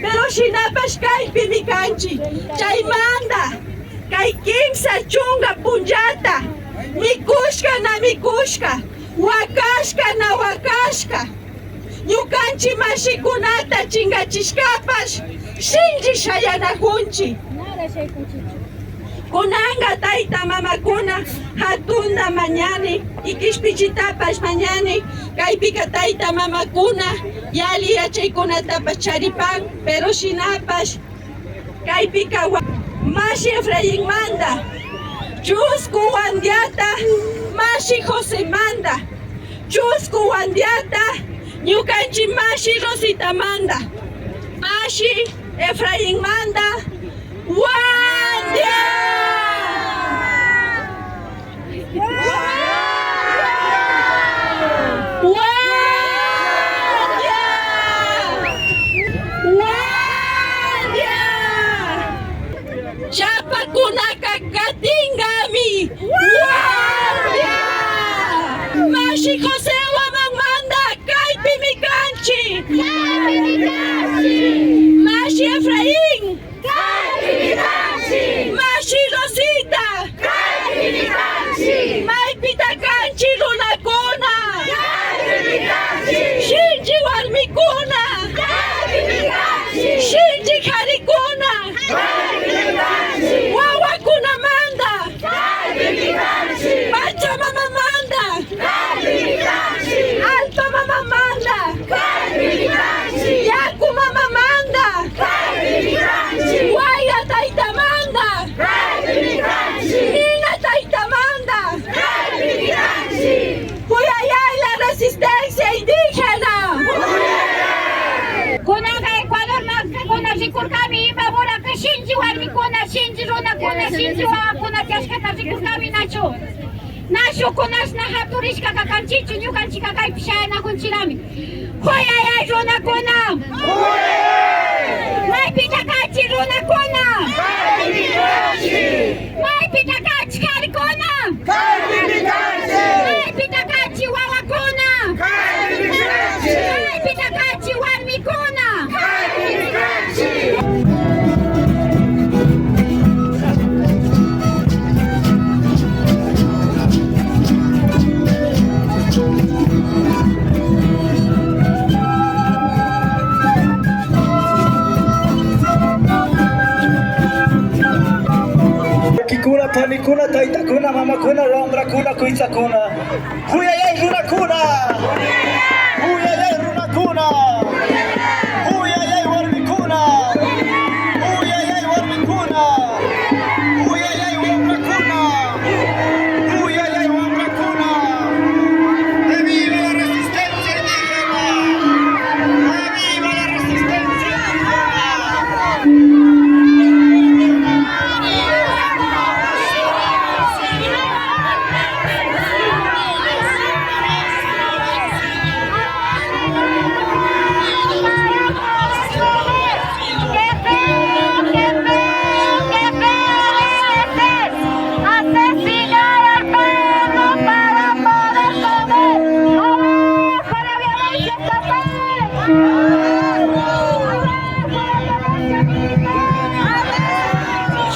Pero shinapash kaypi mi kanchi, chaymanta, kay kimsa chunga punyata, mikushka na mikushka, wakashka na wakashka, ñukanchi mashikunata chingachishkapash, shinji shayanakunchi. Kunanga tayta mamakuna, hatunda mañani, ikishpichitapash mañani, kaypika tayta mamakuna, yali yachaykunatapash charipan, pero shinapash, kaypika Mashi Efraín manda, chusku wandiata, Mashi José manda, chusku wandiata, ñukanchi Mashi Rosita manda, Mashi Efraín manda, wandia! Mashi José Wamangmanda, Kaypi Mikanchi, Mashi Efraín, Kaypi Mikanchi, Mashi Rosita, Kaypi Mikanchi, Maypita Kanchi Runakuna, Kaypi Mikanchi, Shinji Warmikuna, Kaypi Mikanchi, Shinji Harikuna, Kaypi Mikanchi, Wawakuna Manda, Kaypi Mikanchi, Pachamama Manda, Alto Mama Manda, Yaku Mama Manda, Guaya Taita Manda, Nina Taita Manda, Cuyayay la resistencia indígena. Kunaka Ecuador Kuna Shikurkami Babura Shinji Warmikuna, Shinji Runakuna, Shinji Wakuna Kashkata Shikurkami Nacho. Nashu kunas na haturishka kakanchichu ñukanchika kaypi shayanakunchirami. Huyayay runakuna! Maypita kachi runakuna! Maypita kachi karikuna! Maypita kachi wawakuna! Maypita kachi warmikuna! Kikuna, tanikuna, taitakuna, mamakuna, randrakuna, kuitakuna. Huyayay runakuna! Huyayay runakuna! Huyayay warmikuna! Huyayay warmikuna! Huyayay wamrakuna! Huyayay wamrakuna! ¡Viva la resistencia indígena! ¡Viva la resistencia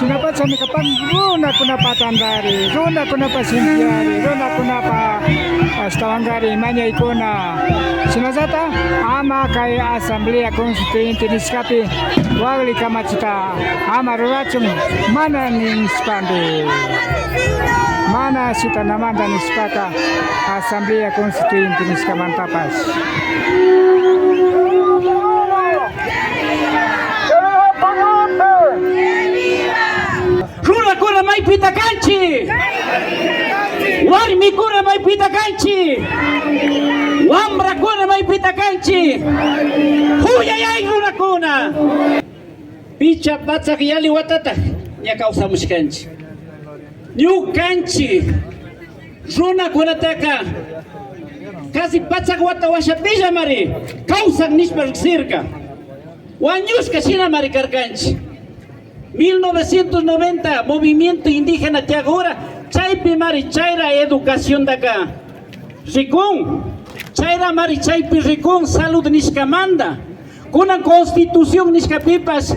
Sinapat sa mikapan, runa ko na patandari, runa ko na pasintiari, runa ko na stawangari, manyay ko na. Sinazata, ama kay Asamblea Constituyente Niskapi, wagli kamachita, ama rurachong mana ninspande. Mana sita namanda nispaka, Asamblea Constituyente Niskamantapas. Runakuna Maypita Kanchi! Warmikuna Maypita Kanchi! maypita kanchi. Huyayay runakuna. Picha patsak yali watata. Nya kausamos kanchi. Ñukanchi runakunataka casi patsak wata washa pilla mari. Kausak nishpa circa. Wañushka shina mari karkanchi. 1990 movimiento indígena Tiagora chaypi mari chayra educación daka rikun chayra mari chaypi rikun salud nishkamanda kunan constitución nishkapipas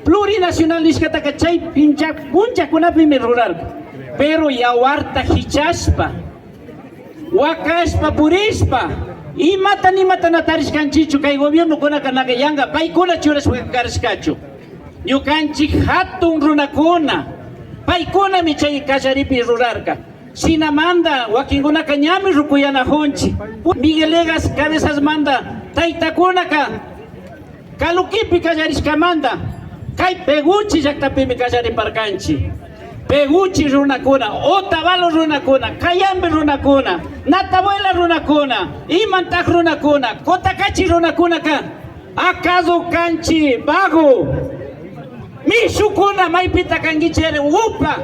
plurinacional nishkataka chay puncha kunapi mi rural pero yawarta hichashpa wakashpa purishpa imata nimata natarishkanchichu kay gobierno kunaka nagayanga paykuna churashpa karishkachu ñukanchik hatun runakuna paykuna mi chay kallaripi rurarka sinamanda wakinkunaka ñami rukuyanajunchik Miguel Egas cabezas manda taytakunaka kalukipi kallarishkamanta kay Peguchi llaktapimi kallariparkanchik Peguchi runakuna Otavalo runakuna Cayambe runakuna Natabuela runakuna Imantak runakuna Kotakachi runakuna ka acaso kanchi bago Mishukuna maipita kangichere upa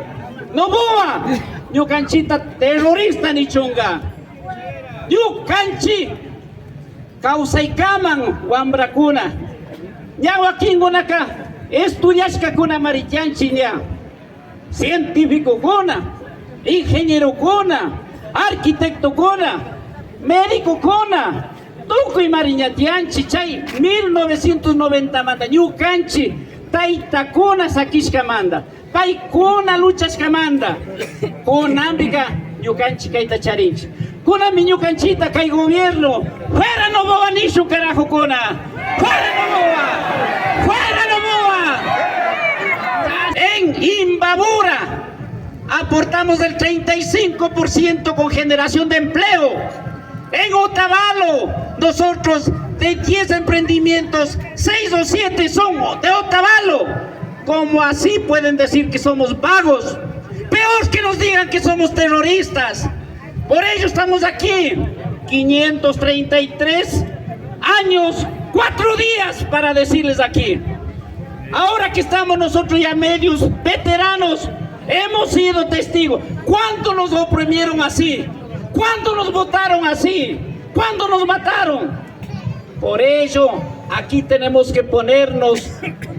noboa ñukanchita terrorista ni chunga ñukanchi kausaykaman wambrakuna ñawakinkunaka estudiashkakuna marichanchi ña científico kuna ingeniero kuna arquitecto kuna médico kuna tukuy mariñatianchi chay 1990 manda ñukanchi taytakuna sakishkamanda paykuna luchashkamanda kunambika ñukanchi kayta charinchi kunami ñukanchita kay gobierno fuera Noboa nishu carajo kuna fuera Noboa en Imbabura aportamos el 35% con generación de empleo. En Otavalo nosotros de 10 emprendimientos 6 o 7 son de Otavalo. ¿Cómo así pueden decir que somos vagos? Peor que nos digan que somos terroristas. Por ello estamos aquí 533 años 4 días para decirles aquí. Ahora que estamos nosotros ya medios veteranos, hemos sido testigos. ¿Cuánto nos oprimieron así? ¿Cuánto nos votaron así? ¿Cuánto nos mataron? Por ello, aquí tenemos que ponernos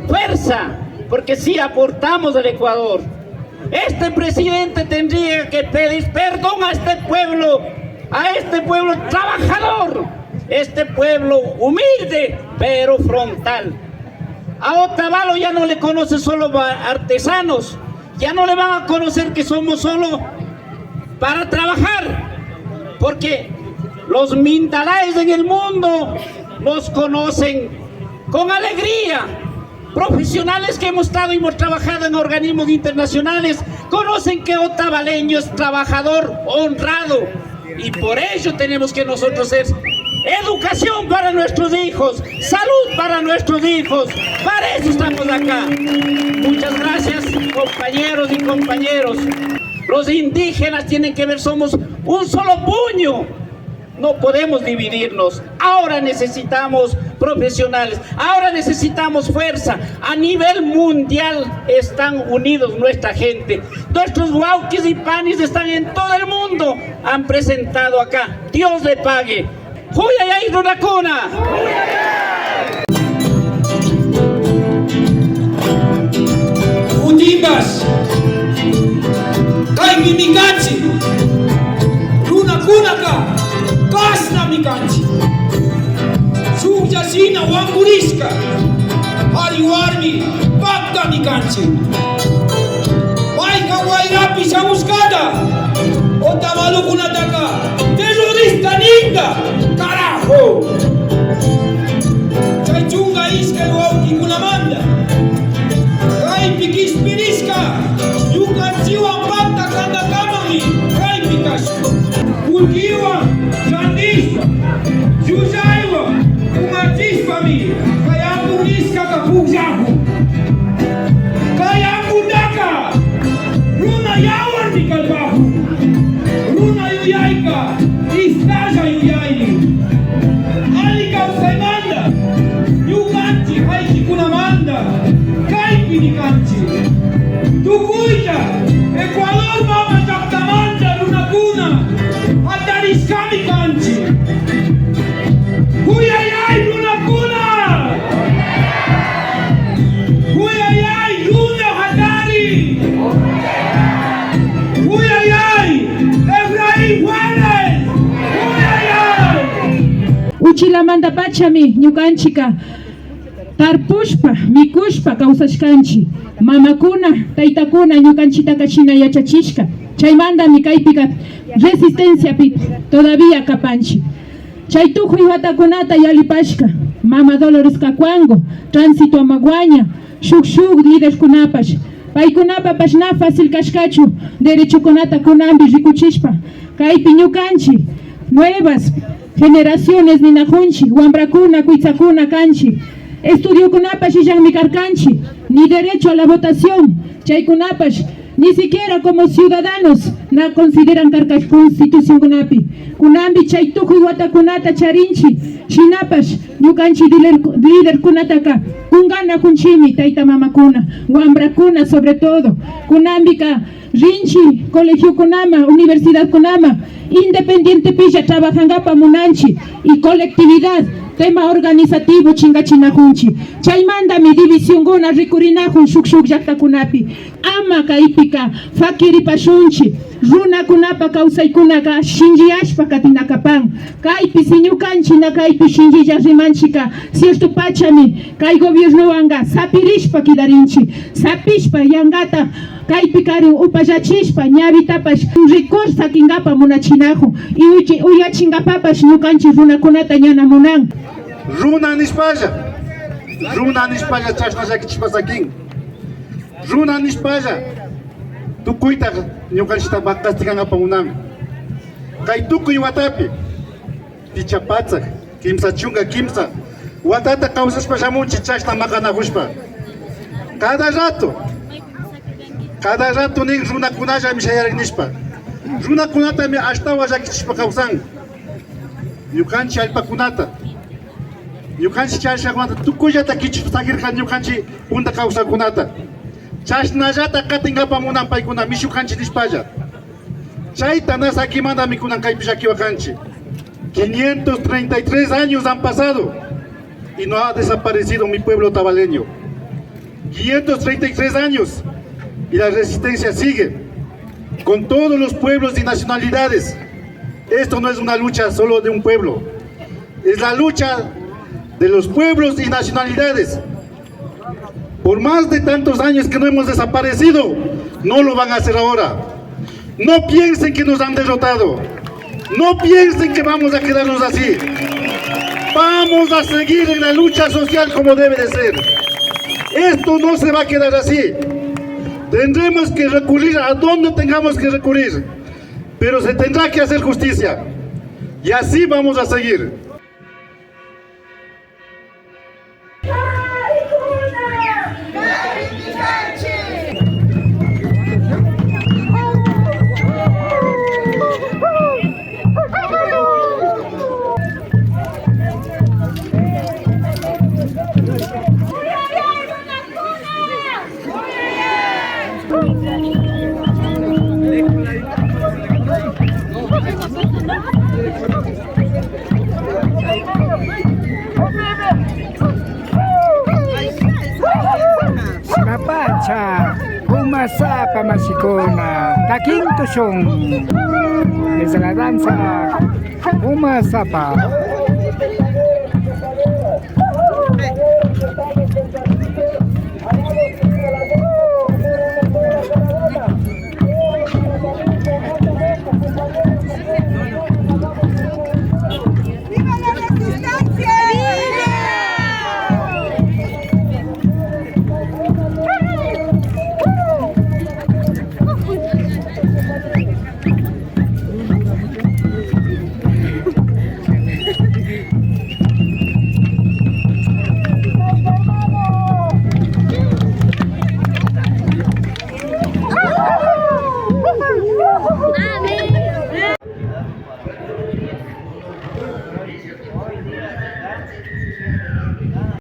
fuerza, porque sí aportamos al Ecuador. Este presidente tendría que pedir perdón a este pueblo trabajador, este pueblo humilde, pero frontal. A Otavalo ya no le conoce solo artesanos, ya no le van a conocer que somos solo para trabajar, porque los Mindalaes en el mundo nos conocen con alegría. Profesionales que hemos estado y hemos trabajado en organismos internacionales conocen que otavaleño es trabajador honrado, y por ello tenemos que nosotros ser educación para nuestros hijos, salud para nuestros hijos. Para eso estamos acá. Muchas gracias, compañeros y compañeros. Los indígenas tienen que ver, somos un solo puño. No podemos dividirnos. Ahora necesitamos profesionales. Ahora necesitamos fuerza. A nivel mundial están unidos nuestra gente. Nuestros huauquis y panis están en todo el mundo. Han presentado acá. Dios le pague. ¡Huyayay runakuna! Utimbas, kay mimikanchi, runakunaka, kasna mikanchi, sugyasina wanguriska, hariwarmi, pakta mikanchi, waika wairapi shabuskada, Otavalo kunataka, terrorista ninga, carajo, chaychunga iska wauki kunamanda. Pikis piriska, yukachiwa pata kanda kamami, kai pikashu. Kulkiwa, jandiswa, juzaiwa, umatiswa mi, kayamu niska kapujahu. Kayamu daka, runa yawar mikalbahu, runa yuyaika, huyayay kanchi. Huyayay runakuna. Huyayay Luna Hatari. Huyayay Efraín Juárez. Huyayay. Uchilamanta pachami ñukanchika tarpushpa mikushpa kawsashkanchi mamakuna taytakuna ñukanchita kachina yachachishka chaymanta mikaypika resistencia pi todavía kapanchi chay tukuy watakunata yalipashka mama Dolores Cacuango Tránsito Amaguaña shuk líderes kunapash paykunapa pashna fácil kashkachu derechokunata kunambi rikuchishpa kaypi ñukanchi nuevas generaciones ninajunchi wambrakuna kuitzakuna kanchi estudiukunapash illanmi karkanchi ni derecho a la votación chaykunapash ni siquiera como ciudadanos na consideran karkash constitución kunapi kunambi chay tukuy watakunata charinchi shinapash ñukanchi líder kunataka kungana kunchimi tayta mamakuna wambrakuna sobre todo kunambika rinchi colegio kunama universidad kunama independiente pilla trabajangapa munanchi y colectividad tema organizativo chingachinajunchi chaymanta mi división guna rikurinajun shuk llaqtakunapi ama kaypika fakiripashunchi runakunapa kawsaykunaka shinlliyashpa katinakapan kaypi siñukanchi na kaypi shinllilla rimanchika cierto pachami kay gobiernuwanga sapirishpa kidarinchi sapishpa yangata kaypi karin upallachishpa ñawitapash rikursa kingapa munachinaju y uyachingapapash ñukanchi runakunata ñana munan Runa nishpalla chashna llakichishpasakin. Runa nishpalla tukuyta ñukanchita castiganapa munami. Kay tukuy watapi pichapatsak kimsa chunga kimsa watata kawsashpa shamunchi chashna maqanajushpa. Cada rato nin runakunalla mishayarik nishpa. Runakunata mi ashtawa llakichishpa kawsan. Ñukanchi allpakunata. Ñukanchi chashakunata tukuyata kichishpasakirqa ñukanchi punta kawsakunata. Chashnallata katingapa munan paykuna mishukanchi nishpalla. Chayta nasakimanta mikunan kaypi llakiwakanchi. 533 años han pasado y no ha desaparecido mi pueblo tabaleño. 533 años y la resistencia sigue con todos los pueblos y nacionalidades. Esto no es una lucha solo de un pueblo, es la lucha de los pueblos y nacionalidades. Por más de tantos años que no hemos desaparecido, no lo van a hacer ahora. No piensen que nos han derrotado, no piensen que vamos a quedarnos así. Vamos a seguir en la lucha social como debe de ser. Esto no se va a quedar así. Tendremos que recurrir a donde tengamos que recurrir, pero se tendrá que hacer justicia. Y así vamos a seguir. Mapacha, umasa pamasikona, taking tusong. Desde la danza, umasapa.